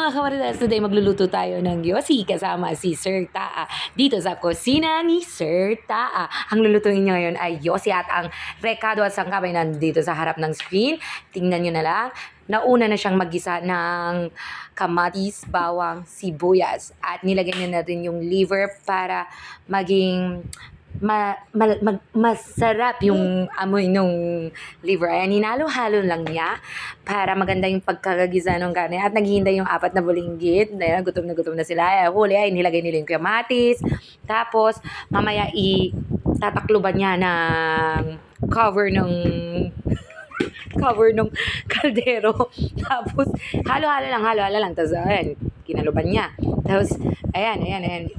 mga kamaritas, today magluluto tayo ng yosi kasama si Sir Taa dito sa kusina ni Sir Taa. Ang lulutuin niya ngayon ay yosi at ang rekado at sangkap ay nandito sa harap ng screen. Tingnan nyo na lang. Nauna na siyang maggisa ng kamatis, bawang, sibuyas at nilagay na natin yung liver para maging masarap yung amoy nung liver. Ayan, hinalo-halo lang niya para maganda yung pagkagagisa ng karne. At naghihintay yung 4 na bulinggit. Ayan, gutom na sila. Huli ay nilagay nila yung kamatis. Tapos, mamaya tatakluban niya ng cover ng kaldero. Tapos, halo-halo lang. Tapos, ayan, kinaluban niya. Tapos, ayan.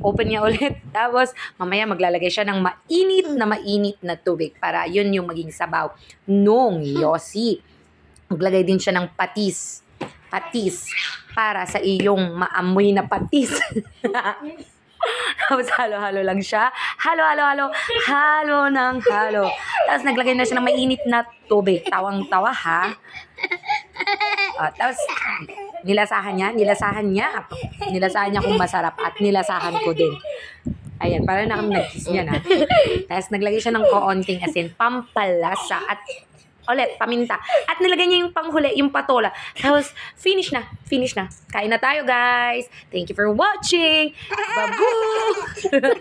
Open niya ulit. Tapos, mamaya maglalagay siya ng mainit na tubig para yun yung maging sabaw nung yosi. Maglagay din siya ng patis para sa iyong maamoy na patis. Tapos halo-halo lang siya. Halo ng halo. Tapos naglagay na siya ng mainit na tubig. Tawang-tawa ha. Tapos nilasahan niya kung masarap at nilasahan ko din. Ayan, para na kami nag-kiss niya na. Tapos naglagay siya ng kaunting asin, pampalasa at ulit, paminta. At nilagay niya yung panghuli, yung patola. Tapos, finish na. Kain na tayo, guys. Thank you for watching. Babu!